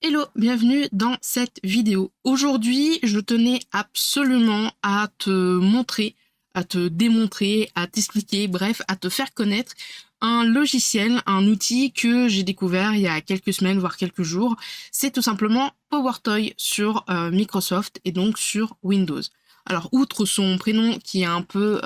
Hello, bienvenue dans cette vidéo. Aujourd'hui, je tenais absolument à te montrer, à te démontrer, à t'expliquer, bref, à te faire connaître un logiciel, un outil que j'ai découvert il y a quelques semaines, voire quelques jours. C'est tout simplement PowerToy sur Microsoft et donc sur Windows. Alors, outre son prénom qui est un peu,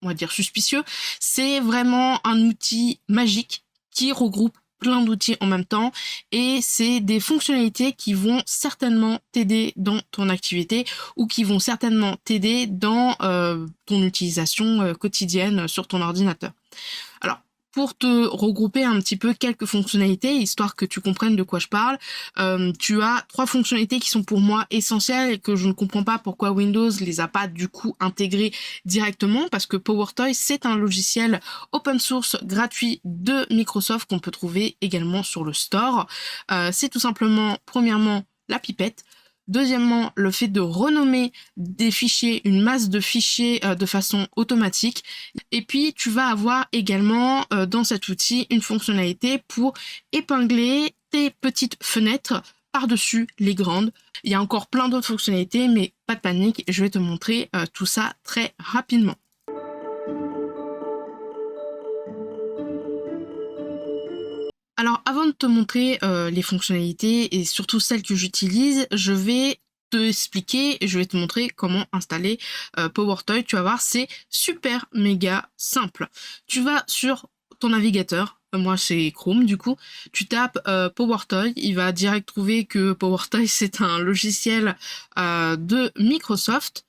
on va dire, suspicieux, c'est vraiment un outil magique qui regroupe plein d'outils en même temps et c'est des fonctionnalités qui vont certainement t'aider dans ton activité ou qui vont certainement t'aider dans ton utilisation quotidienne sur ton ordinateur. Alors, pour te regrouper un petit peu quelques fonctionnalités, histoire que tu comprennes de quoi je parle, tu as 3 fonctionnalités qui sont pour moi essentielles et que je ne comprends pas pourquoi Windows les a pas du coup intégrées directement, parce que PowerToy, c'est un logiciel open source gratuit de Microsoft qu'on peut trouver également sur le store. C'est tout simplement, premièrement, la pipette. Deuxièmement, le fait de renommer des fichiers, une masse de fichiers de façon automatique. Et puis, tu vas avoir également dans cet outil une fonctionnalité pour épingler tes petites fenêtres par-dessus les grandes. Il y a encore plein d'autres fonctionnalités, mais pas de panique, je vais te montrer tout ça très rapidement. Alors, avant de te montrer les fonctionnalités et surtout celles que j'utilise, je vais te expliquer et je vais te montrer comment installer PowerToy. Tu vas voir, c'est super méga simple. Tu vas sur ton navigateur, moi c'est Chrome du coup, tu tapes PowerToy, il va direct trouver que PowerToy c'est un logiciel de Microsoft.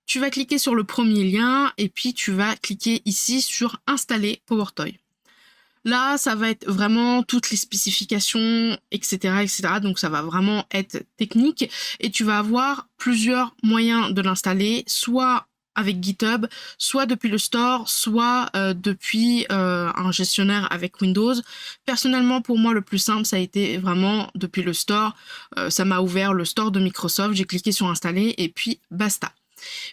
Tu vas cliquer sur le premier lien et puis tu vas cliquer ici sur installer PowerToy. Là, ça va être vraiment toutes les spécifications, etc., etc. Donc, ça va vraiment être technique et tu vas avoir plusieurs moyens de l'installer, soit avec GitHub, soit depuis le store, soit depuis un gestionnaire avec Windows. Personnellement, pour moi, le plus simple, ça a été vraiment depuis le store. Ça m'a ouvert le store de Microsoft, j'ai cliqué sur installer et puis basta.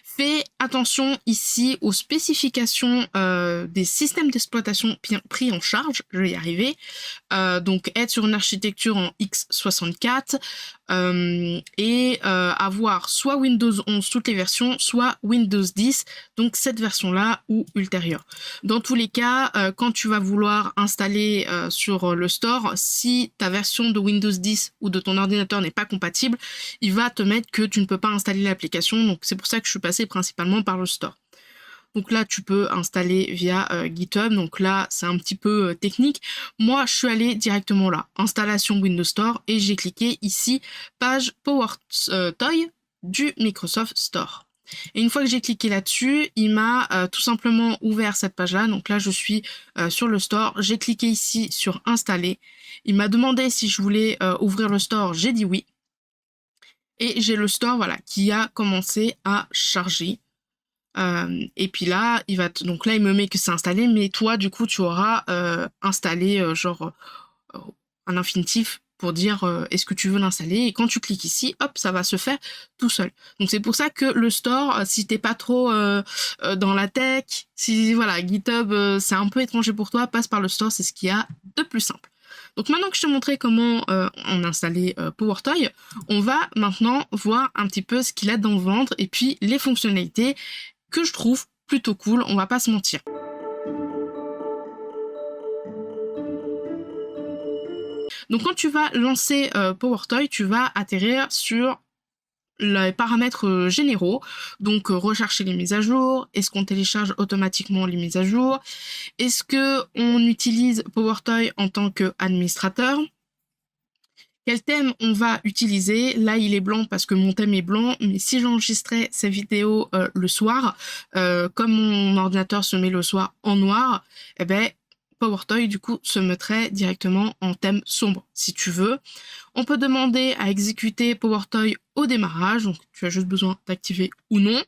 Fais attention ici aux spécifications des systèmes d'exploitation pris en charge, je vais y arriver. Donc être sur une architecture en x64 et avoir soit Windows 11 toutes les versions, soit Windows 10, donc cette version-là ou ultérieure. Dans tous les cas, quand tu vas vouloir installer sur le store, si ta version de Windows 10 ou de ton ordinateur n'est pas compatible, il va te mettre que tu ne peux pas installer l'application, donc c'est pour ça que je suis passée principalement par le store. Donc là, tu peux installer via GitHub. Donc là, c'est un petit peu technique. Moi, je suis allée directement là, installation Windows Store, et j'ai cliqué ici, page PowerToy du Microsoft Store. Et une fois que j'ai cliqué là-dessus, il m'a tout simplement ouvert cette page-là. Donc là, je suis sur le store. J'ai cliqué ici sur installer. Il m'a demandé si je voulais ouvrir le store. J'ai dit oui. Et j'ai le store, voilà, qui a commencé à charger. Et puis là, donc là, il me met que c'est installé, mais toi, du coup, tu auras installé un infinitif pour dire est-ce que tu veux l'installer, et quand tu cliques ici, hop, ça va se faire tout seul. Donc c'est pour ça que le store, si t'es pas trop dans la tech, si voilà, GitHub c'est un peu étranger pour toi, passe par le store, c'est ce qu'il y a de plus simple. Donc maintenant que je t'ai montré comment on installait PowerToy, on va maintenant voir un petit peu ce qu'il a dans le ventre et puis les fonctionnalités que je trouve plutôt cool, on va pas se mentir. Donc quand tu vas lancer PowerToy, tu vas atterrir sur les paramètres généraux, donc rechercher les mises à jour, est-ce qu'on télécharge automatiquement les mises à jour, est-ce que on utilise PowerToy en tant qu'administrateur, quel thème on va utiliser. Là, il est blanc parce que mon thème est blanc, mais si j'enregistrais ces vidéos le soir, comme mon ordinateur se met le soir en noir, eh ben, PowerToy, du coup, se mettrait directement en thème sombre, si tu veux. On peut demander à exécuter PowerToy au démarrage, donc tu as juste besoin d'activer ou non.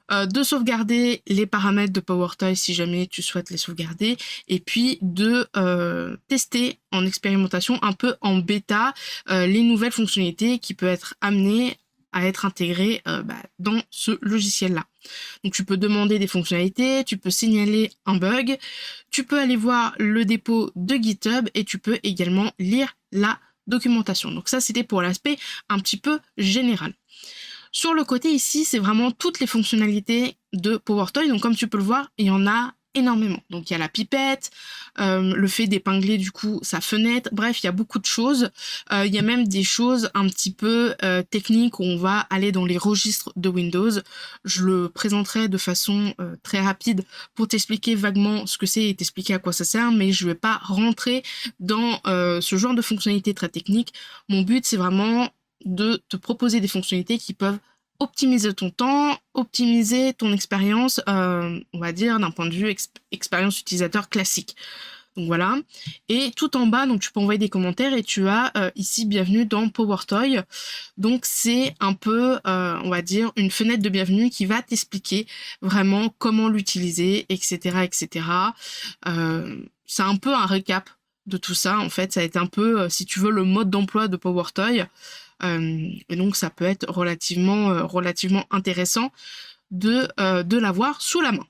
De sauvegarder les paramètres de PowerToy si jamais tu souhaites les sauvegarder, et puis de tester en expérimentation, un peu en bêta, les nouvelles fonctionnalités qui peuvent être amenées à être intégrées dans ce logiciel-là. Donc tu peux demander des fonctionnalités, tu peux signaler un bug, tu peux aller voir le dépôt de GitHub et tu peux également lire la documentation. Donc ça, c'était pour l'aspect un petit peu général. Sur le côté ici, c'est vraiment toutes les fonctionnalités de PowerToy. Donc comme tu peux le voir, il y en a énormément. Donc il y a la pipette, le fait d'épingler du coup sa fenêtre, bref, il y a beaucoup de choses. Il y a même des choses un petit peu techniques où on va aller dans les registres de Windows. Je le présenterai de façon très rapide pour t'expliquer vaguement ce que c'est et t'expliquer à quoi ça sert, mais je vais pas rentrer dans ce genre de fonctionnalités très techniques. Mon but, c'est vraiment de te proposer des fonctionnalités qui peuvent optimiser ton temps, optimiser ton expérience, on va dire d'un point de vue expérience utilisateur classique. Donc voilà. Et tout en bas, donc tu peux envoyer des commentaires et tu as ici bienvenue dans PowerToy. Donc c'est un peu, on va dire, une fenêtre de bienvenue qui va t'expliquer vraiment comment l'utiliser, etc., etc. C'est un peu un récap de tout ça. En fait, ça a été un peu, si tu veux, le mode d'emploi de PowerToy. Et donc ça peut être relativement intéressant de l'avoir sous la main.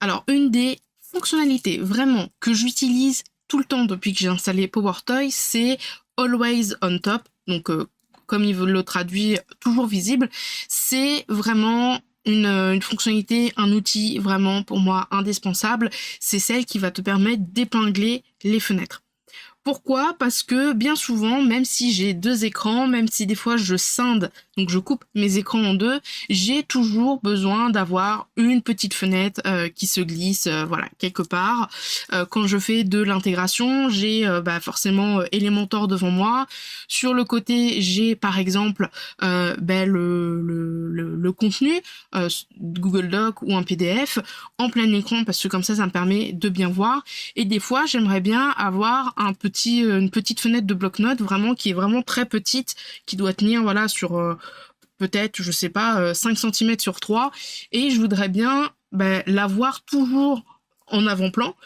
Alors une des fonctionnalités vraiment que j'utilise tout le temps depuis que j'ai installé PowerToy, c'est Always on Top. Donc comme il le traduit, toujours visible. C'est vraiment une fonctionnalité, un outil vraiment pour moi indispensable. C'est celle qui va te permettre d'épingler les fenêtres. Pourquoi? Parce que bien souvent, même si j'ai deux écrans, même si des fois je scinde, donc je coupe mes écrans en deux, j'ai toujours besoin d'avoir une petite fenêtre qui se glisse, voilà, quelque part. Quand je fais de l'intégration, j'ai forcément Elementor devant moi. Sur le côté, j'ai par exemple le contenu, Google Doc ou un PDF en plein écran, parce que comme ça me permet de bien voir. Et des fois, j'aimerais bien avoir une petite fenêtre de bloc-notes vraiment qui est vraiment très petite, qui doit tenir voilà sur peut-être, je sais pas, 5 cm sur 3, et je voudrais bien l'avoir toujours en avant-plan.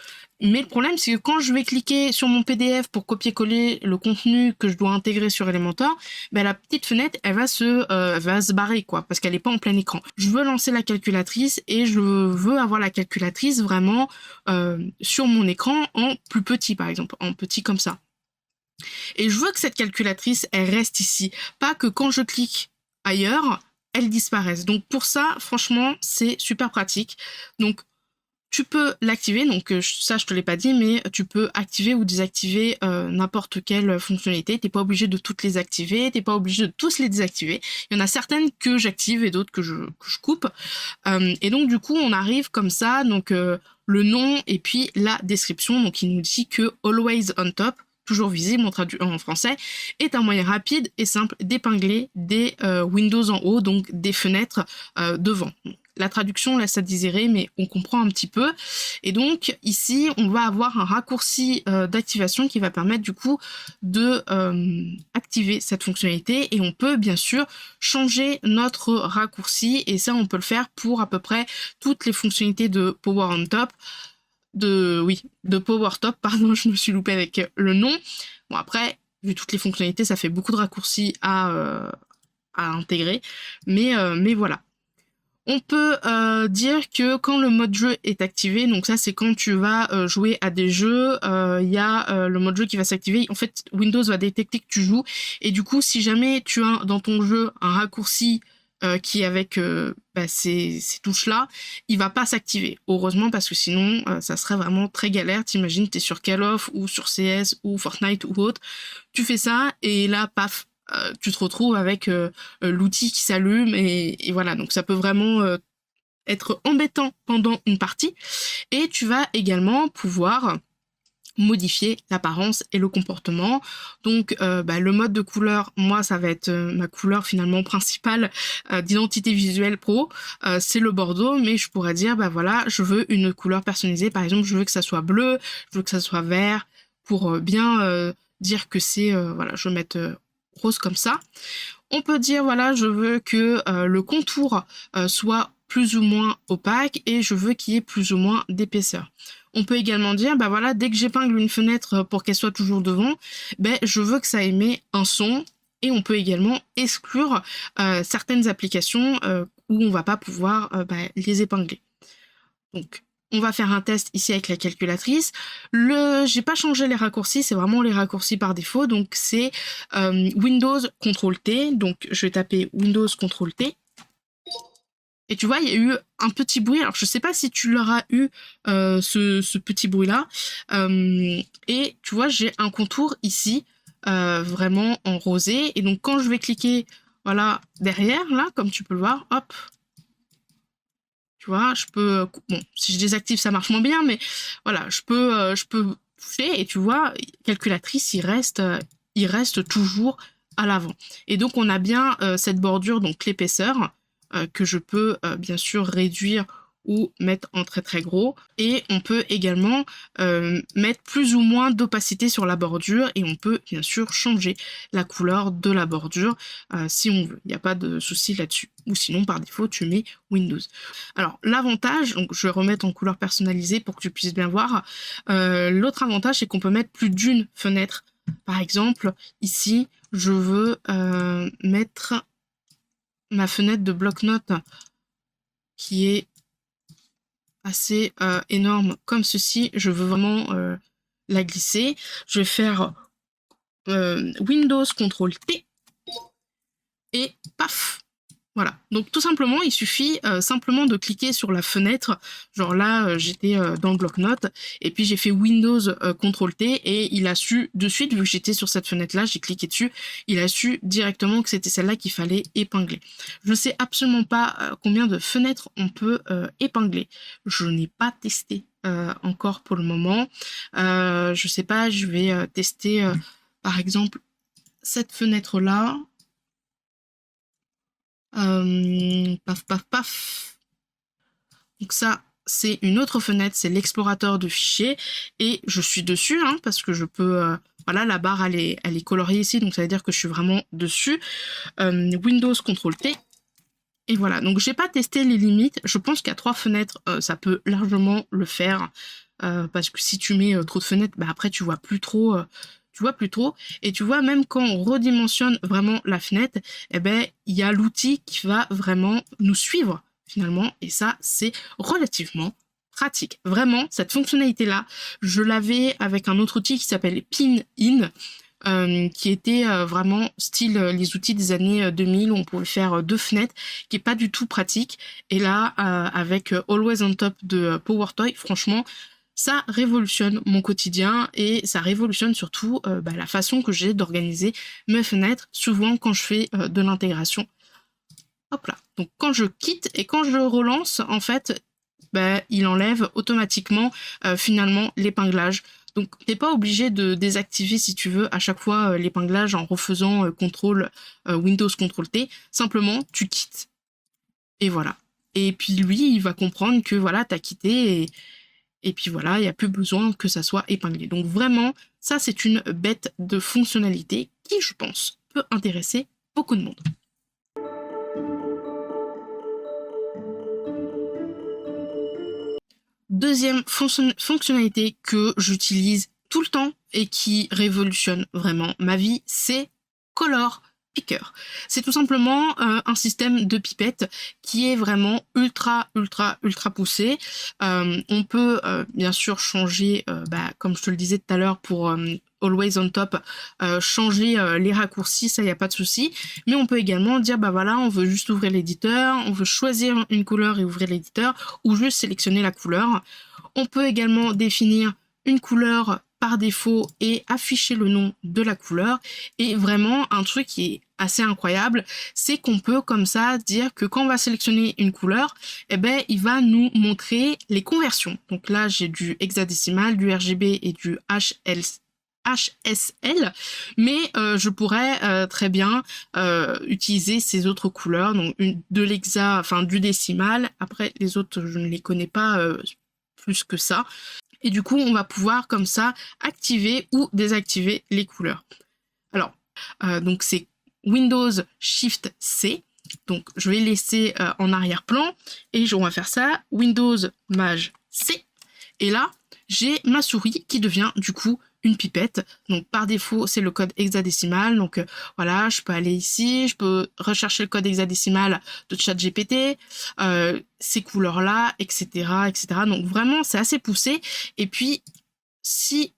Mais le problème, c'est que quand je vais cliquer sur mon PDF pour copier-coller le contenu que je dois intégrer sur Elementor, la petite fenêtre, elle va se barrer, quoi, parce qu'elle n'est pas en plein écran. Je veux lancer la calculatrice et je veux avoir la calculatrice vraiment sur mon écran en plus petit, par exemple, en petit comme ça. Et je veux que cette calculatrice, elle reste ici, pas que quand je clique ailleurs, elle disparaisse. Donc pour ça, franchement, c'est super pratique. Donc tu peux l'activer, donc ça je te l'ai pas dit, mais tu peux activer ou désactiver n'importe quelle fonctionnalité. T'es pas obligé de toutes les activer, t'es pas obligé de tous les désactiver. Il y en a certaines que j'active et d'autres que je coupe. Et donc du coup on arrive comme ça, donc le nom et puis la description. Donc il nous dit que Always on Top, toujours visible en français, est un moyen rapide et simple d'épingler des Windows en haut, donc des fenêtres devant. La traduction laisse à désirer, mais on comprend un petit peu. Et donc ici, on va avoir un raccourci d'activation qui va permettre du coup de activer cette fonctionnalité. Et on peut bien sûr changer notre raccourci. Et ça, on peut le faire pour à peu près toutes les fonctionnalités de Power on Top. De PowerTop, pardon, je me suis loupée avec le nom. Bon après, vu toutes les fonctionnalités, ça fait beaucoup de raccourcis à intégrer. Mais voilà. On peut dire que quand le mode jeu est activé, donc ça c'est quand tu vas jouer à des jeux, il y a le mode jeu qui va s'activer. En fait, Windows va détecter que tu joues et du coup, si jamais tu as dans ton jeu un raccourci qui est avec ces touches-là, il va pas s'activer. Heureusement, parce que sinon, ça serait vraiment très galère. T'imagines, t'es sur Call of ou sur CS ou Fortnite ou autre, tu fais ça et là, paf, tu te retrouves avec l'outil qui s'allume et voilà. Donc ça peut vraiment être embêtant pendant une partie. Et tu vas également pouvoir modifier l'apparence et le comportement. Donc le mode de couleur, moi ça va être ma couleur finalement principale d'identité visuelle pro, c'est le bordeaux, mais je pourrais dire voilà, je veux une couleur personnalisée, par exemple je veux que ça soit bleu, je veux que ça soit vert, pour bien dire que c'est voilà, je vais mettre rose comme ça. On peut dire voilà, je veux que le contour soit plus ou moins opaque et je veux qu'il y ait plus ou moins d'épaisseur. On peut également dire, voilà, dès que j'épingle une fenêtre pour qu'elle soit toujours devant, je veux que ça émet un son. Et on peut également exclure certaines applications où on va pas pouvoir les épingler. Donc, on va faire un test ici avec la calculatrice. J'ai pas changé les raccourcis, c'est vraiment les raccourcis par défaut. Donc c'est Windows CTRL T. Donc je vais taper Windows CTRL T. Et tu vois, il y a eu un petit bruit. Alors je sais pas si tu l'auras eu ce petit bruit-là. Et tu vois, j'ai un contour ici, vraiment en rosé. Et donc quand je vais cliquer, voilà, derrière, là, comme tu peux le voir, hop. Tu vois, je peux... Bon, si je désactive, ça marche moins bien, mais voilà, je peux toucher et tu vois, calculatrice, il reste toujours à l'avant. Et donc, on a bien cette bordure, donc l'épaisseur, que je peux bien sûr réduire ou mettre en très très gros. Et on peut également mettre plus ou moins d'opacité sur la bordure et on peut bien sûr changer la couleur de la bordure si on veut. Il n'y a pas de souci là-dessus. Ou sinon, par défaut, tu mets Windows. Alors, l'avantage, donc je vais remettre en couleur personnalisée pour que tu puisses bien voir. L'autre avantage, c'est qu'on peut mettre plus d'une fenêtre. Par exemple, ici, je veux mettre ma fenêtre de bloc-notes qui est assez énorme comme ceci. Je veux vraiment la glisser. Je vais faire Windows CTRL T et paf. Voilà, donc tout simplement, il suffit simplement de cliquer sur la fenêtre. Genre là, j'étais dans le bloc-notes, et puis j'ai fait Windows CTRL T, et il a su de suite, vu que j'étais sur cette fenêtre-là, j'ai cliqué dessus, il a su directement que c'était celle-là qu'il fallait épingler. Je ne sais absolument pas combien de fenêtres on peut épingler. Je n'ai pas testé encore pour le moment. Je sais pas, je vais tester par exemple cette fenêtre-là. Paf, paf, paf. Donc ça, c'est une autre fenêtre, c'est l'explorateur de fichiers. Et je suis dessus, hein, parce que je peux... voilà, la barre, elle est coloriée ici, donc ça veut dire que je suis vraiment dessus. Windows CTRL T. Et voilà, donc j'ai pas testé les limites. Je pense qu'à 3 fenêtres, ça peut largement le faire. Parce que si tu mets trop de fenêtres, bah après tu vois plus trop... tu vois plus trop, et tu vois même quand on redimensionne vraiment la fenêtre, eh ben il y a l'outil qui va vraiment nous suivre finalement, et ça c'est relativement pratique. Vraiment, cette fonctionnalité-là, je l'avais avec un autre outil qui s'appelle Pin-In, qui était vraiment style les outils des années 2000 où on pouvait faire 2 fenêtres, qui est pas du tout pratique. Et là, avec Always on Top de PowerToy, franchement, ça révolutionne mon quotidien et ça révolutionne surtout la façon que j'ai d'organiser mes fenêtres, souvent quand je fais de l'intégration. Hop là. Donc quand je quitte et quand je relance, en fait, il enlève automatiquement finalement l'épinglage. Donc t'es pas obligé de désactiver si tu veux à chaque fois l'épinglage en refaisant Windows CTRL T. Simplement tu quittes. Et voilà. Et puis lui, il va comprendre que voilà, t'as quitté et puis voilà, il n'y a plus besoin que ça soit épinglé. Donc vraiment, ça c'est une bête de fonctionnalité qui, je pense, peut intéresser beaucoup de monde. Deuxième fonctionnalité que j'utilise tout le temps et qui révolutionne vraiment ma vie, c'est Color Picker. C'est tout simplement un système de pipette qui est vraiment ultra poussé. On peut bien sûr changer, comme je te le disais tout à l'heure pour Always on Top, changer les raccourcis, ça y a pas de souci. Mais on peut également dire voilà, on veut juste ouvrir l'éditeur, on veut choisir une couleur et ouvrir l'éditeur, ou juste sélectionner la couleur. On peut également définir une couleur par défaut et afficher le nom de la couleur. Et vraiment, un truc qui est assez incroyable, c'est qu'on peut comme ça dire que quand on va sélectionner une couleur, il va nous montrer les conversions. Donc là, j'ai du hexadécimal, du RGB et du HSL, mais je pourrais très bien utiliser ces autres couleurs, donc de l'hexa, enfin du décimal. Après, les autres, je ne les connais pas plus que ça. Et du coup, on va pouvoir comme ça activer ou désactiver les couleurs. Alors, donc c'est Windows Shift C. Donc, je vais laisser en arrière-plan et on va faire ça Windows Maj C. Et là, j'ai ma souris qui devient du coup une pipette. Donc par défaut, c'est le code hexadécimal. Donc voilà, je peux aller ici, je peux rechercher le code hexadécimal de ChatGPT, ces couleurs-là, etc., etc. Donc vraiment, c'est assez poussé. Et puis, si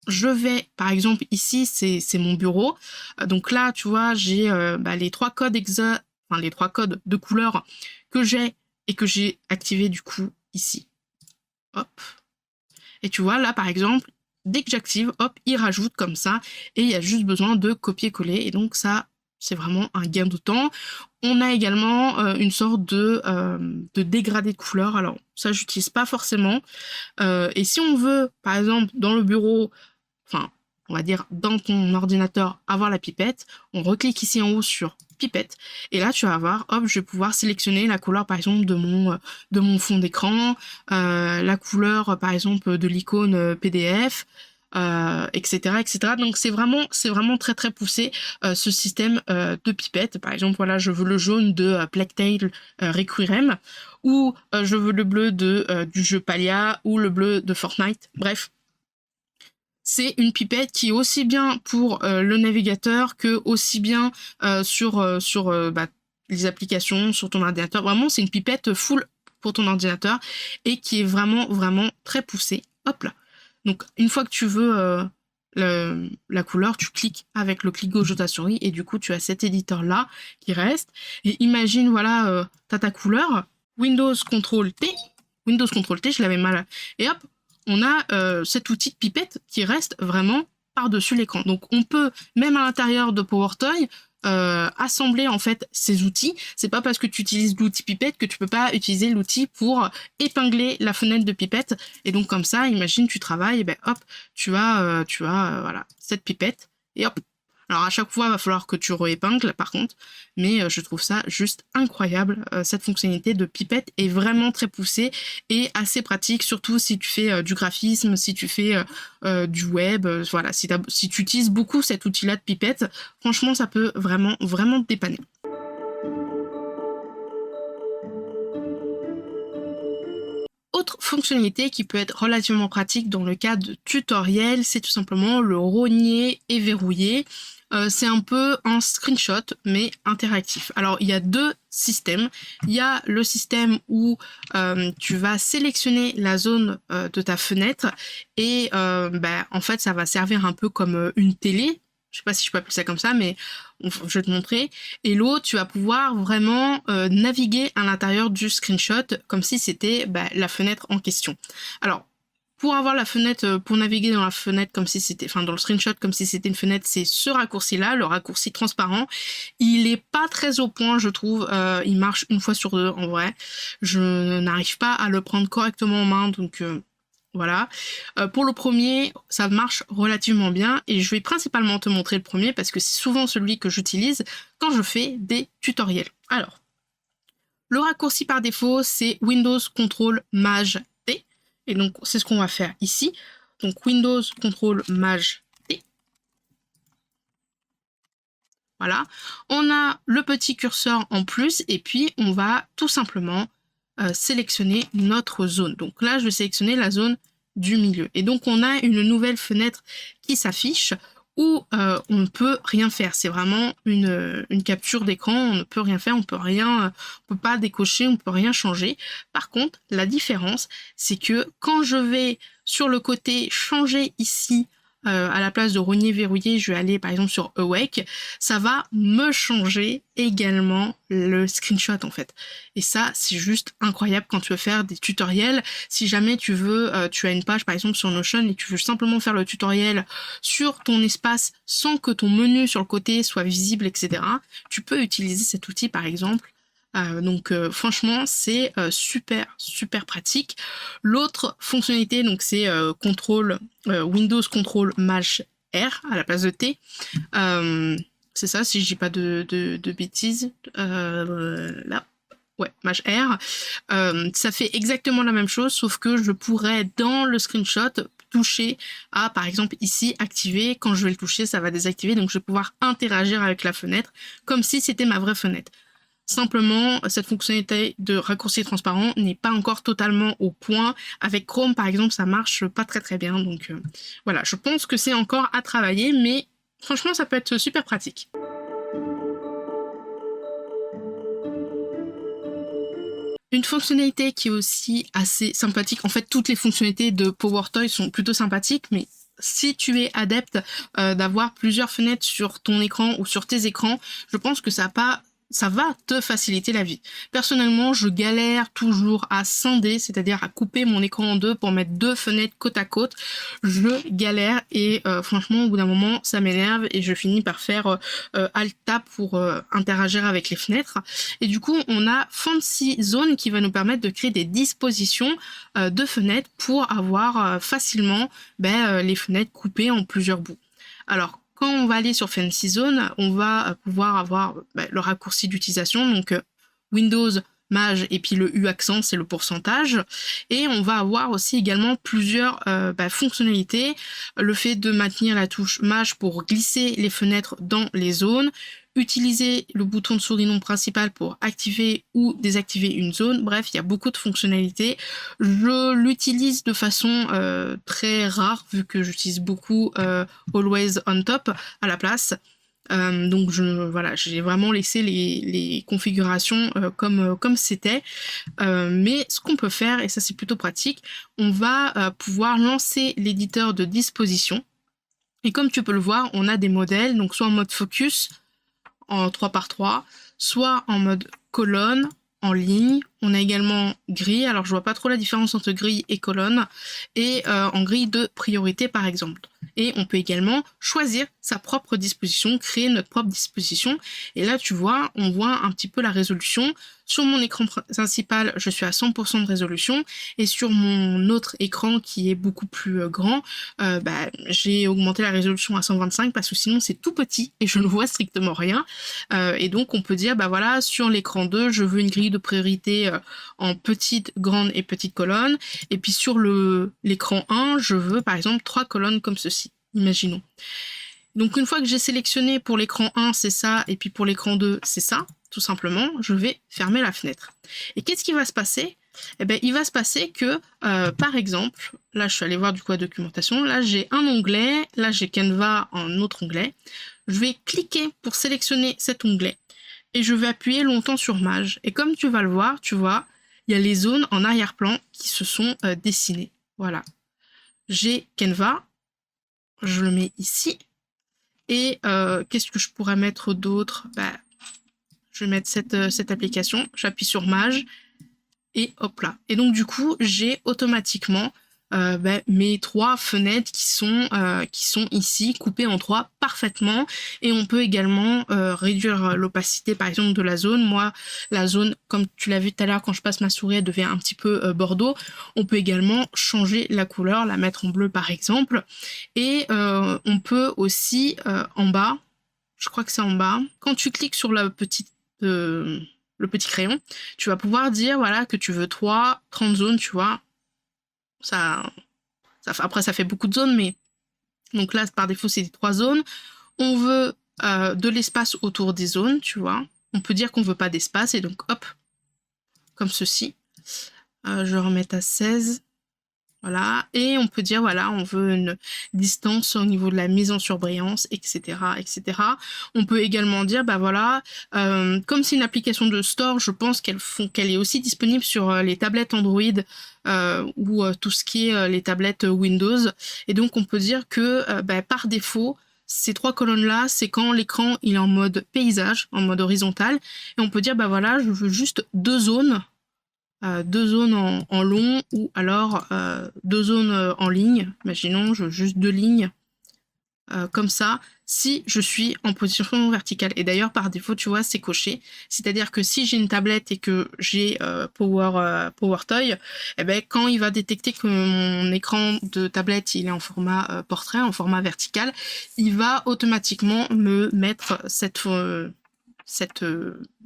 je vais, par exemple, ici, c'est mon bureau. Donc là, tu vois, j'ai les trois codes les trois codes de couleurs que j'ai et que j'ai activé du coup ici. Hop. Et tu vois, là, par exemple, dès que j'active, hop, il rajoute comme ça. Et il y a juste besoin de copier-coller. Et donc ça, c'est vraiment un gain de temps. On a également une sorte de dégradé de couleur. Alors, ça, j'utilise pas forcément. Et si on veut, par exemple, dans le bureau, enfin, on va dire dans ton ordinateur, avoir la pipette, on reclique ici en haut sur pipette, et là tu vas avoir, hop, je vais pouvoir sélectionner la couleur par exemple de mon fond d'écran, la couleur par exemple de l'icône PDF, etc., etc. Donc c'est vraiment très très poussé ce système de pipette. Par exemple, voilà, je veux le jaune de Plague Tale Requiem, ou je veux le bleu du jeu Palia, ou le bleu de Fortnite. Bref, c'est une pipette qui est aussi bien pour le navigateur que aussi bien sur les applications, sur ton ordinateur. Vraiment, c'est une pipette full pour ton ordinateur et qui est vraiment très poussée. Hop là. Donc, une fois que tu veux la couleur, tu cliques avec le clic gauche de ta souris et du coup, tu as cet éditeur-là qui reste. Et imagine, voilà, tu as ta couleur, Windows CTRL T, je l'avais mal, et hop, on a cet outil de pipette qui reste vraiment par-dessus l'écran. Donc on peut, même à l'intérieur de PowerToy, assembler en fait ces outils. C'est pas parce que tu utilises l'outil pipette que tu peux pas utiliser l'outil pour épingler la fenêtre de pipette. Et donc comme ça, imagine tu travailles, et ben hop, tu as voilà, cette pipette, et hop. Alors à chaque fois, il va falloir que tu réépingles par contre, mais je trouve ça juste incroyable. Cette fonctionnalité de pipette est vraiment très poussée et assez pratique, surtout si tu fais du graphisme, si tu fais du web, voilà, si tu utilises beaucoup cet outil-là de pipette, franchement, ça peut vraiment te dépanner. Autre fonctionnalité qui peut être relativement pratique dans le cas de tutoriel, c'est tout simplement le rogner et verrouiller. C'est un peu un screenshot, mais interactif. Alors, il y a deux systèmes. Il y a le système où tu vas sélectionner la zone de ta fenêtre et en fait, ça va servir un peu comme une télé. Je sais pas si je peux appeler ça comme ça, mais je vais te montrer. Et l'autre, tu vas pouvoir vraiment naviguer à l'intérieur du screenshot comme si c'était la fenêtre en question. Alors, pour avoir la fenêtre, pour naviguer dans la fenêtre comme si c'était, enfin dans le screenshot comme si c'était une fenêtre, c'est ce raccourci-là, le raccourci transparent. Il est pas très au point, je trouve. Il marche une fois sur deux en vrai. Je n'arrive pas à le prendre correctement en main, donc voilà. Pour le premier, ça marche relativement bien et je vais principalement te montrer le premier parce que c'est souvent celui que j'utilise quand je fais des tutoriels. Alors, le raccourci par défaut, c'est Windows CTRL Maj T. Et donc, c'est ce qu'on va faire ici. Donc, Windows CTRL Maj T. Voilà. On a le petit curseur en plus et puis on va tout simplement sélectionner notre zone. Donc là, je vais sélectionner la zone du milieu. Et donc, on a une nouvelle fenêtre qui s'affiche où on ne peut rien faire. C'est vraiment une capture d'écran. On ne peut rien faire, on peut pas décocher, on peut rien changer. Par contre, la différence, c'est que quand je vais sur le côté changer ici, à la place de rogner verrouiller, je vais aller par exemple sur Awake, ça va me changer également le screenshot en fait. Et ça, c'est juste incroyable quand tu veux faire des tutoriels. Si jamais tu veux, tu as une page par exemple sur Notion et tu veux simplement faire le tutoriel sur ton espace sans que ton menu sur le côté soit visible, etc., tu peux utiliser cet outil par exemple. Donc franchement c'est super pratique. L'autre fonctionnalité donc c'est Windows CTRL Maj R à la place de T. C'est ça si je dis pas de bêtises. Là. Ouais, Maj R. Ça fait exactement la même chose sauf que je pourrais dans le screenshot toucher à par exemple ici activer. Quand je vais le toucher ça va désactiver donc je vais pouvoir interagir avec la fenêtre comme si c'était ma vraie fenêtre. Simplement, cette fonctionnalité de raccourci transparent n'est pas encore totalement au point. Avec Chrome, par exemple, ça marche pas très bien. Donc voilà, je pense que c'est encore à travailler, mais franchement, ça peut être super pratique. Une fonctionnalité qui est aussi assez sympathique, en fait toutes les fonctionnalités de PowerToy sont plutôt sympathiques, mais si tu es adepte d'avoir plusieurs fenêtres sur ton écran ou sur tes écrans, je pense que ça va te faciliter la vie. Personnellement, je galère toujours à scinder, c'est-à-dire à couper mon écran en deux pour mettre deux fenêtres côte à côte. Je galère et franchement, au bout d'un moment, ça m'énerve et je finis par faire Alt-Tab pour interagir avec les fenêtres. Et du coup, on a Fancy Zone qui va nous permettre de créer des dispositions de fenêtres pour avoir facilement les fenêtres coupées en plusieurs bouts. Alors, quand on va aller sur Fancy Zone, on va pouvoir avoir le raccourci d'utilisation, donc Windows, Maj, et puis le U accent, c'est le pourcentage. Et on va avoir aussi également plusieurs fonctionnalités. Le fait de maintenir la touche Maj pour glisser les fenêtres dans les zones, utiliser le bouton de souris non principal pour activer ou désactiver une zone. Bref, il y a beaucoup de fonctionnalités. Je l'utilise de façon très rare vu que j'utilise beaucoup Always on Top à la place. Donc j'ai vraiment laissé les configurations comme c'était. Mais ce qu'on peut faire, et ça c'est plutôt pratique, on va pouvoir lancer l'éditeur de disposition. Et comme tu peux le voir, on a des modèles, donc soit en mode focus, en 3x3, soit en mode colonne, en ligne. On a également grille, alors je vois pas trop la différence entre grille et colonne, et en grille de priorité par exemple. Et on peut également choisir sa propre disposition, créer notre propre disposition. Et là, tu vois, on voit un petit peu la résolution. Sur mon écran principal, je suis à 100% de résolution. Et sur mon autre écran qui est beaucoup plus grand, j'ai augmenté la résolution à 125 parce que sinon c'est tout petit et je ne vois strictement rien. Et donc on peut dire, voilà, sur l'écran 2, je veux une grille de priorité en petite, grande et petite colonne. Et puis sur l'écran 1, je veux par exemple 3 colonnes comme ceci. Imaginons. Donc une fois que j'ai sélectionné pour l'écran 1, c'est ça, et puis pour l'écran 2, c'est ça, tout simplement, je vais fermer la fenêtre. Et qu'est-ce qui va se passer ? Il va se passer que, par exemple, là je suis allée voir du coup la documentation, là j'ai un onglet, là j'ai Canva en autre onglet. Je vais cliquer pour sélectionner cet onglet et je vais appuyer longtemps sur Maj. Et comme tu vas le voir, tu vois, il y a les zones en arrière-plan qui se sont dessinées. Voilà. J'ai Canva. Je le mets ici. Et qu'est-ce que je pourrais mettre d'autre ? Je vais mettre cette application. J'appuie sur Maj. Et hop là. Et donc du coup, j'ai automatiquement mes 3 fenêtres qui sont ici, coupées en 3 parfaitement. Et on peut également réduire l'opacité par exemple de la zone. Moi, la zone, comme tu l'as vu tout à l'heure, quand je passe ma souris, elle devient un petit peu bordeaux. On peut également changer la couleur, la mettre en bleu par exemple. Et on peut aussi en bas, je crois que c'est en bas, quand tu cliques sur le petit crayon, tu vas pouvoir dire voilà que tu veux 30 zones, tu vois. Après, ça fait beaucoup de zones, mais donc là, par défaut, c'est 3 zones. On veut de l'espace autour des zones, tu vois. On peut dire qu'on veut pas d'espace, et donc hop, comme ceci. Je vais remettre à 16. Voilà, et on peut dire, voilà, on veut une distance au niveau de la mise en surbrillance, etc., etc. On peut également dire, voilà, comme c'est une application de store, je pense qu'elle est aussi disponible sur les tablettes Android ou tout ce qui est les tablettes Windows. Et donc, on peut dire que par défaut, ces 3 colonnes-là, c'est quand l'écran il est en mode paysage, en mode horizontal. Et on peut dire, voilà, je veux juste 2 zones. 2 zones en long ou alors 2 zones en ligne. Imaginons, je veux juste 2 lignes comme ça si je suis en position verticale. Et d'ailleurs, par défaut, tu vois, c'est coché. C'est-à-dire que si j'ai une tablette et que j'ai PowerToy, quand il va détecter que mon écran de tablette il est en format portrait, en format vertical, il va automatiquement me mettre cette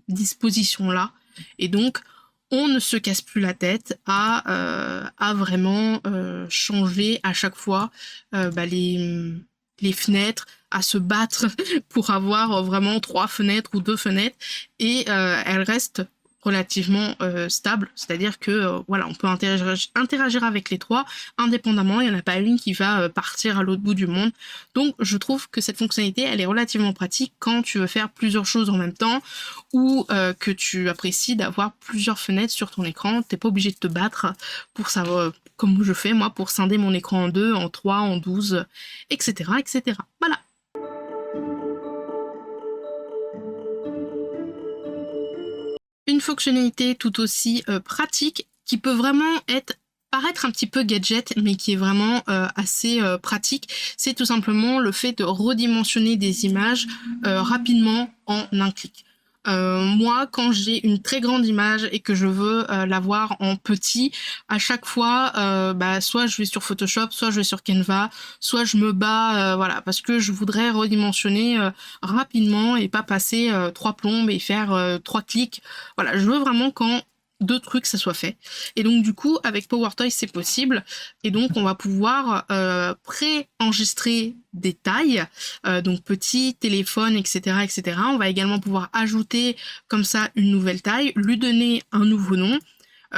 disposition-là. Et donc, on ne se casse plus la tête à vraiment changer à chaque fois les fenêtres, à se battre pour avoir vraiment 3 fenêtres ou 2 fenêtres, et elle reste relativement stable, c'est-à-dire que voilà, on peut interagir avec les 3 indépendamment, il n'y en a pas une qui va partir à l'autre bout du monde. Donc je trouve que cette fonctionnalité, elle est relativement pratique quand tu veux faire plusieurs choses en même temps, ou que tu apprécies d'avoir plusieurs fenêtres sur ton écran. T'es pas obligé de te battre pour savoir, comme je fais moi, pour scinder mon écran en 2, en 3, en 12, etc. etc. Voilà. Une fonctionnalité tout aussi pratique qui peut vraiment paraître un petit peu gadget, mais qui est vraiment assez pratique, c'est tout simplement le fait de redimensionner des images rapidement en un clic. Moi, quand j'ai une très grande image et que je veux la voir en petit, à chaque fois, soit je vais sur Photoshop, soit je vais sur Canva, soit je me bats, voilà, parce que je voudrais redimensionner rapidement et pas passer 3 plombes et faire 3 clics. Voilà, je veux vraiment quand 2 trucs ça soit fait. Et donc du coup, avec PowerToy, c'est possible. Et donc on va pouvoir pré-enregistrer des tailles, donc petit, téléphone, etc., etc. On va également pouvoir ajouter comme ça une nouvelle taille, lui donner un nouveau nom,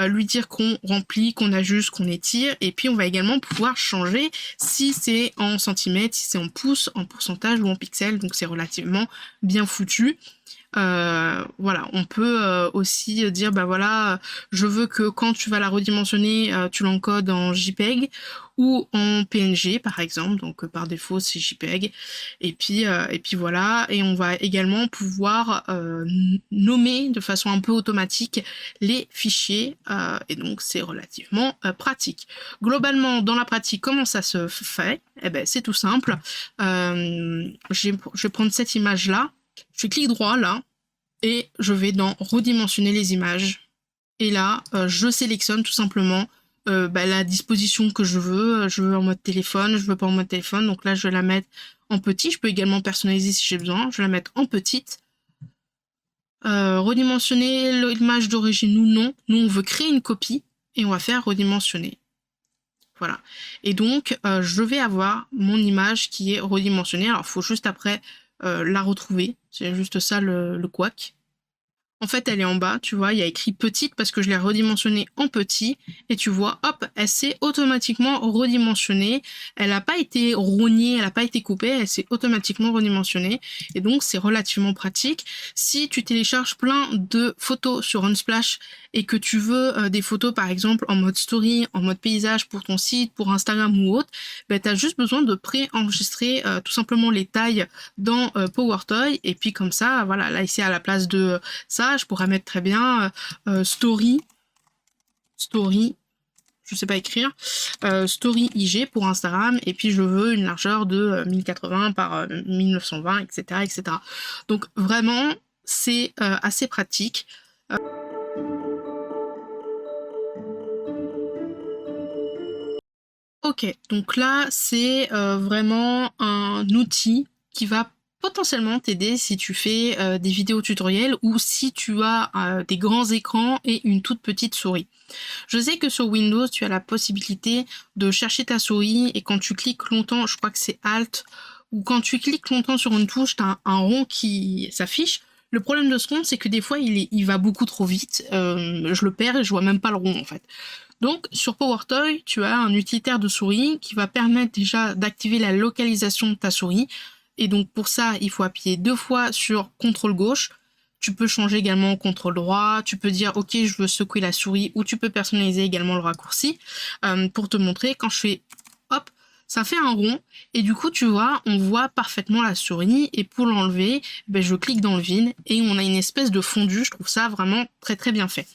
lui dire qu'on remplit, qu'on ajuste, qu'on étire, et puis on va également pouvoir changer si c'est en centimètres, si c'est en pouces, en pourcentage ou en pixels, donc c'est relativement bien foutu. Voilà, on peut aussi dire voilà, je veux que quand tu vas la redimensionner, tu l'encodes en JPEG ou en PNG par exemple, donc par défaut c'est JPEG, et puis voilà, et on va également pouvoir nommer de façon un peu automatique les fichiers, et donc c'est relativement pratique. Globalement, dans la pratique, comment ça se fait? Eh ben c'est tout simple. Je vais prendre cette image là. Je clique droit là et je vais dans redimensionner les images. Et là, je sélectionne tout simplement la disposition que je veux. Je veux en mode téléphone, je veux pas en mode téléphone. Donc là, je vais la mettre en petit. Je peux également personnaliser si j'ai besoin. Je vais la mettre en petite. Redimensionner l'image d'origine ou non. Nous, on veut créer une copie et on va faire redimensionner. Voilà. Et donc, je vais avoir mon image qui est redimensionnée. Alors, il faut juste après la retrouver. C'est juste ça le couac. En fait, elle est en bas, tu vois, il y a écrit petite parce que je l'ai redimensionnée en petit. Et tu vois, hop, elle s'est automatiquement redimensionnée. Elle n'a pas été rognée, elle n'a pas été coupée, elle s'est automatiquement redimensionnée. Et donc, c'est relativement pratique. Si tu télécharges plein de photos sur Unsplash et que tu veux des photos, par exemple, en mode story, en mode paysage pour ton site, pour Instagram ou autre, ben, tu as juste besoin de pré-enregistrer tout simplement les tailles dans PowerToy. Et puis comme ça, voilà, là, ici, à la place de ça, je pourrais mettre très bien story, je sais pas écrire, story IG pour Instagram, et puis je veux une largeur de 1080 par 1920, etc., etc. Donc vraiment, c'est assez pratique. Ok, donc là, c'est vraiment un outil qui va potentiellement t'aider si tu fais des vidéos tutoriels ou si tu as des grands écrans et une toute petite souris. Je sais que sur Windows, tu as la possibilité de chercher ta souris et quand tu cliques longtemps, je crois que c'est Alt, ou quand tu cliques longtemps sur une touche, tu as un rond qui s'affiche. Le problème de ce rond, c'est que des fois, il va beaucoup trop vite. Je le perds et je vois même pas le rond en fait. Donc sur PowerToy, tu as un utilitaire de souris qui va permettre déjà d'activer la localisation de ta souris. Et donc pour ça, il faut appuyer 2 fois sur CTRL gauche. Tu peux changer également au CTRL droit. Tu peux dire OK, je veux secouer la souris, ou tu peux personnaliser également le raccourci pour te montrer. Quand je fais hop, ça fait un rond et du coup tu vois, on voit parfaitement la souris, et pour l'enlever, ben, je clique dans le vide et on a une espèce de fondu. Je trouve ça vraiment très très bien fait.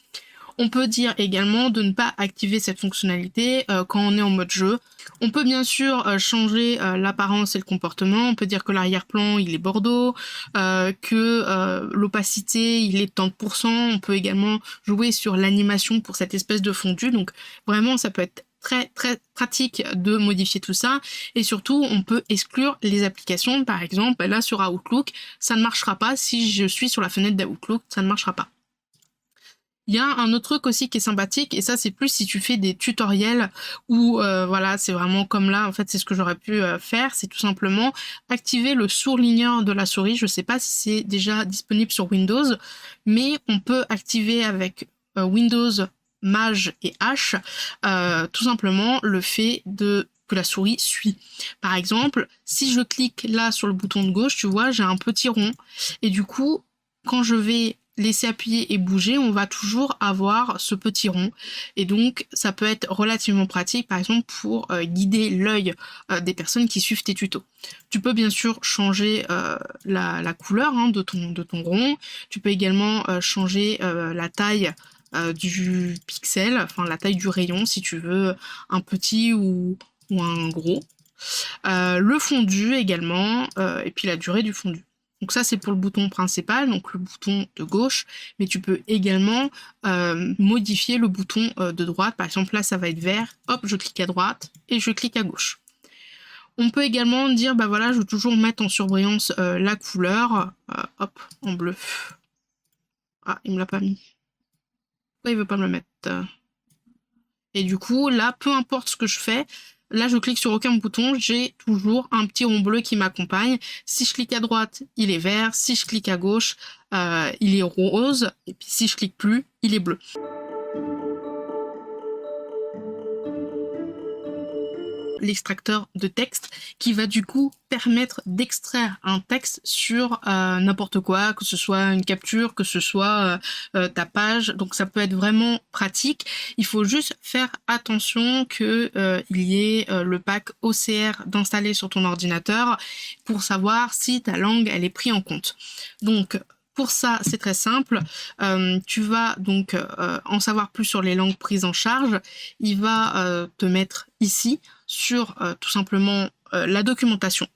On peut dire également de ne pas activer cette fonctionnalité quand on est en mode jeu. On peut bien sûr changer l'apparence et le comportement. On peut dire que l'arrière-plan il est bordeaux, que l'opacité il est de tant de pourcents. On peut également jouer sur l'animation pour cette espèce de fondu. Donc vraiment ça peut être très très pratique de modifier tout ça, et surtout on peut exclure les applications. Par exemple là sur Outlook ça ne marchera pas. Si je suis sur la fenêtre d'Outlook, ça ne marchera pas. Il y a un autre truc aussi qui est sympathique, et ça c'est plus si tu fais des tutoriels où voilà, c'est vraiment comme là, en fait c'est ce que j'aurais pu faire, c'est tout simplement activer le surligneur de la souris. Je sais pas si c'est déjà disponible sur Windows, mais on peut activer avec Windows, Maj et H tout simplement le fait que la souris suit. Par exemple, si je clique là sur le bouton de gauche, tu vois, j'ai un petit rond, et du coup, quand je vais laisser appuyer et bouger, on va toujours avoir ce petit rond, et donc ça peut être relativement pratique, par exemple pour guider l'œil des personnes qui suivent tes tutos. Tu peux bien sûr changer la couleur de ton rond, tu peux également changer la taille du pixel, enfin la taille du rayon si tu veux un petit ou un gros. Le fondu également, et puis la durée du fondu. Donc ça c'est pour le bouton principal, donc le bouton de gauche, mais tu peux également modifier le bouton de droite. Par exemple là ça va être vert, hop je clique à droite et je clique à gauche. On peut également dire bah voilà je veux toujours mettre en surbrillance la couleur, hop en bleu. Ah il me l'a pas mis. Pourquoi il veut pas me le mettre? Et du coup là peu importe ce que je fais, là, je clique sur aucun bouton, j'ai toujours un petit rond bleu qui m'accompagne. Si je clique à droite, il est vert. Si je clique à gauche, il est rose. Et puis si je clique plus, il est bleu. L'extracteur de texte qui va du coup permettre d'extraire un texte sur n'importe quoi, que ce soit une capture, que ce soit ta page, donc ça peut être vraiment pratique. Il faut juste faire attention que il y ait le pack OCR d'installer sur ton ordinateur pour savoir si ta langue elle est prise en compte. Donc pour ça, c'est très simple. Tu vas donc en savoir plus sur les langues prises en charge. Il va te mettre ici sur tout simplement la documentation.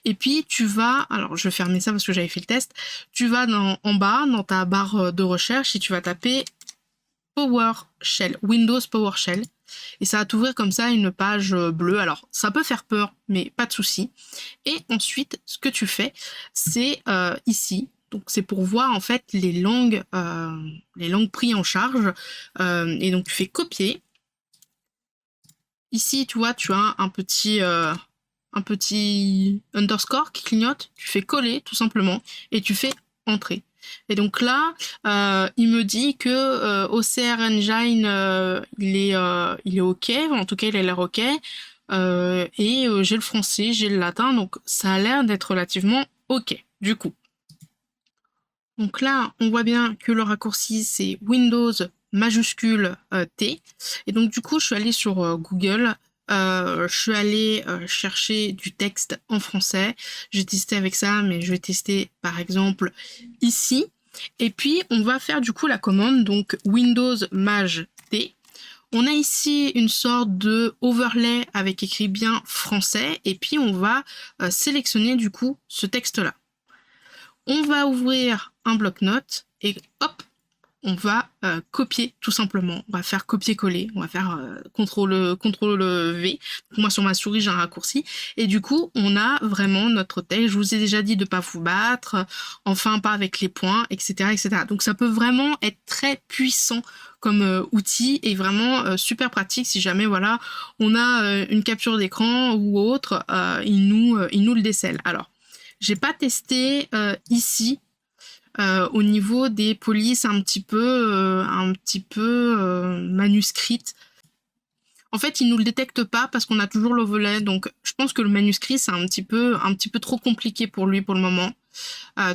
Et puis tu vas, alors je vais fermer ça parce que j'avais fait le test, tu vas en bas dans ta barre de recherche et tu vas taper PowerShell, Windows PowerShell, et ça va t'ouvrir comme ça une page bleue. Alors ça peut faire peur mais pas de souci. Et ensuite ce que tu fais c'est ici, donc c'est pour voir en fait les langues prises en charge, et donc tu fais copier. Ici, tu vois, tu as un petit underscore qui clignote. Tu fais coller, tout simplement, et tu fais entrer. Et donc là, il me dit que OCR Engine, il est OK. En tout cas, il a l'air OK. Et j'ai le français, j'ai le latin. Donc, ça a l'air d'être relativement OK, du coup. Donc là, on voit bien que le raccourci, c'est Windows majuscule T. Et donc du coup, je suis allée sur Google, je suis allée chercher du texte en français. J'ai testé avec ça, mais je vais tester par exemple ici. Et puis, on va faire du coup la commande, donc Windows Maj T. On a ici une sorte de overlay avec écrit bien français. Et puis, on va sélectionner du coup ce texte-là. On va ouvrir un bloc-notes et hop, on va copier tout simplement. On va faire copier-coller, on va faire CTRL-V. Moi sur ma souris j'ai un raccourci et du coup on a vraiment notre texte. Je vous ai déjà dit de ne pas vous battre, enfin pas avec les points, etc., etc. Donc ça peut vraiment être très puissant comme outil et vraiment super pratique si jamais voilà on a une capture d'écran ou autre, il nous le décèle. Alors j'ai pas testé ici au niveau des polices un petit peu manuscrites. En fait, il nous le détecte pas parce qu'on a toujours l'overlay, donc je pense que le manuscrit c'est un petit peu trop compliqué pour lui pour le moment.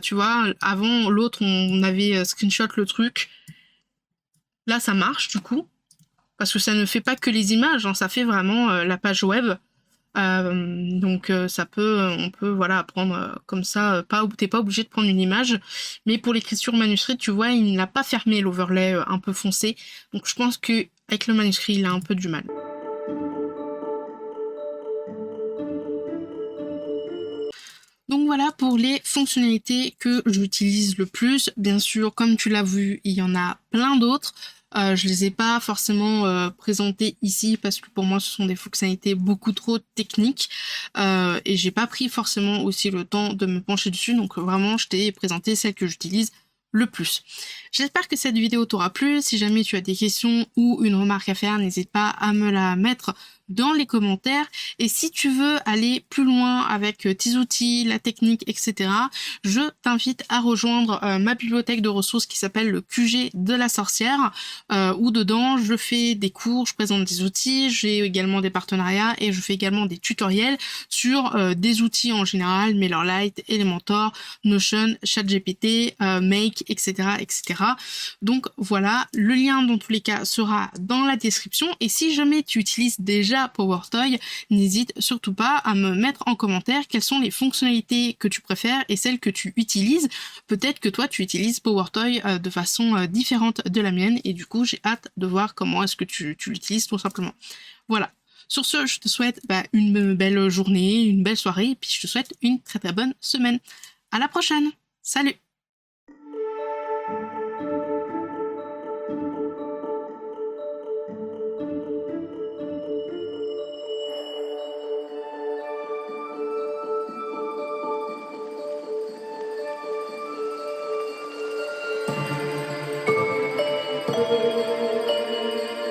Tu vois, avant l'autre on avait screenshot le truc. Là ça marche du coup parce que ça ne fait pas que les images, hein, ça fait vraiment la page web. Donc on peut voilà prendre comme ça, t'es pas obligé de prendre une image, mais pour l'écriture manuscrite tu vois il n'a pas fermé l'overlay un peu foncé, donc je pense que avec le manuscrit il a un peu du mal. Donc voilà pour les fonctionnalités que j'utilise le plus. Bien sûr, comme tu l'as vu, il y en a plein d'autres. Je les ai pas forcément présentées ici parce que pour moi ce sont des fonctionnalités beaucoup trop techniques et j'ai pas pris forcément aussi le temps de me pencher dessus. Donc vraiment, je t'ai présenté celles que j'utilise le plus. J'espère que cette vidéo t'aura plu. Si jamais tu as des questions ou une remarque à faire, n'hésite pas à me la mettre dans les commentaires. Et si tu veux aller plus loin avec tes outils, la technique, etc., je t'invite à rejoindre ma bibliothèque de ressources qui s'appelle le QG de la sorcière, où dedans je fais des cours, je présente des outils, j'ai également des partenariats et je fais également des tutoriels sur des outils en général, MailerLite, Elementor, Notion, ChatGPT, Make, etc., etc. Donc voilà, le lien dans tous les cas sera dans la description. Et si jamais tu utilises déjà PowerToy, n'hésite surtout pas à me mettre en commentaire quelles sont les fonctionnalités que tu préfères et celles que tu utilises. Peut-être que toi tu utilises PowerToy de façon différente de la mienne et du coup j'ai hâte de voir comment est-ce que tu l'utilises tout simplement. Voilà. Sur ce, je te souhaite une belle journée, une belle soirée et puis je te souhaite une très très bonne semaine. À la prochaine. Salut!